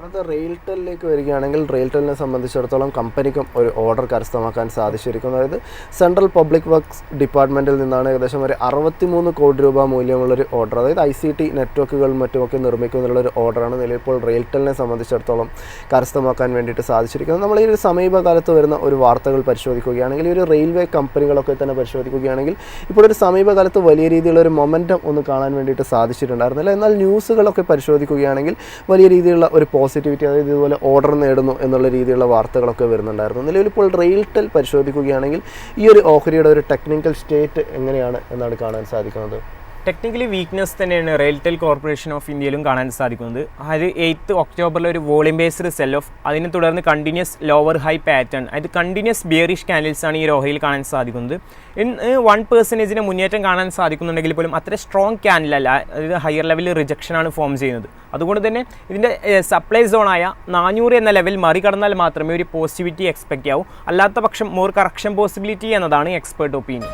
അത് റെയിൽടെല്ലിലേക്ക് വരികയാണെങ്കിൽ റെയിൽടെല്ലിനെ സംബന്ധിച്ചിടത്തോളം കമ്പനിക്കും ഒരു ഓർഡർ കരസ്ഥമാക്കാൻ സാധിച്ചിരിക്കുന്നു. അതായത് സെൻട്രൽ പബ്ലിക് വർക്ക്സ് ഡിപ്പാർട്ട്മെൻറ്റിൽ നിന്നാണ് ഏകദേശം ഒരു 63 കോടി രൂപ മൂല്യമുള്ളൊരു ഓർഡർ, അതായത് ICT നെറ്റ്വർക്കുകളും മറ്റുമൊക്കെ നിർമ്മിക്കുന്നതിനുള്ളൊരു ഓർഡറാണ് നിലവിൽ റെയിൽടെല്ലിനെ സംബന്ധിച്ചിടത്തോളം കരസ്ഥമാക്കാൻ വേണ്ടിയിട്ട് സാധിച്ചിരിക്കുന്നത്. നമ്മൾ ഈ ഒരു സമീപകാലത്ത് വരുന്ന ഒരു വാർത്തകൾ പരിശോധിക്കുകയാണെങ്കിൽ, ഈ ഒരു റെയിൽവേ കമ്പനികളൊക്കെ തന്നെ പരിശോധിക്കുകയാണെങ്കിൽ ഇപ്പോൾ ഒരു സമീപകാലത്ത് വലിയ രീതിയിലുള്ള ഒരു മൊമെൻറ്റം ഒന്ന് കാണാൻ വേണ്ടിയിട്ട് സാധിച്ചിട്ടുണ്ടായിരുന്നില്ല. എന്നാൽ ന്യൂസുകളൊക്കെ പരിശോധിക്കുകയാണെങ്കിൽ വലിയ രീതിയിലുള്ള ഒരു പോസിറ്റിവിറ്റി, അതായത് ഇതുപോലെ ഓർഡർ നേടുന്നു എന്നുള്ള രീതിയിലുള്ള വാർത്തകളൊക്കെ വരുന്നുണ്ടായിരുന്നു. നിലവിൽ ഇപ്പോൾ റെയിൽടെൽ പരിശോധിക്കുകയാണെങ്കിൽ ഈ ഒരു ഓഹരിയുടെ ഒരു ടെക്നിക്കൽ സ്റ്റേറ്റ് എങ്ങനെയാണ് എന്നാണ് കാണാൻ സാധിക്കുന്നത്? ടെക്നിക്കലി വീക്ക്നെസ് തന്നെയാണ് റെയിൽടെൽ കോർപ്പറേഷൻ ഓഫ് ഇന്ത്യയിലും കാണാൻ സാധിക്കുന്നത്. അതായത് 8 ഒക്ടോബറിൽ ഒരു വോളിയം ബേസ്ഡ് സെൽ ഓഫ്, അതിനെ തുടർന്ന് കണ്ടിന്യൂസ് ലോവർ ഹൈ പാറ്റേൺ, അതായത് കണ്ടിന്യൂസ് ബിയറിഷ് ക്യാൻഡിൽസ് ആണ് ഈ ഓഹരിയിൽ കാണാൻ സാധിക്കുന്നത്. 1% മുന്നേറ്റം കാണാൻ സാധിക്കുന്നുണ്ടെങ്കിൽ പോലും അത്ര സ്ട്രോങ് ക്യാൻഡിലല്ല, അതായത് ഹയർ ലെവലിൽ റിജക്ഷനാണ് ഫോം ചെയ്യുന്നത്. അതുകൊണ്ട് തന്നെ ഇതിൻ്റെ സപ്ലൈ സോണായ 400 എന്ന ലെവൽ മറികടന്നാൽ മാത്രമേ ഒരു പോസിറ്റിവിറ്റി എക്സ്പെക്റ്റ് ആവൂ. അല്ലാത്ത പക്ഷം മോർ കറക്ഷൻ പോസിബിലിറ്റി എന്നതാണ് എക്സ്പേർട്ട് ഒപ്പീനിയൻ.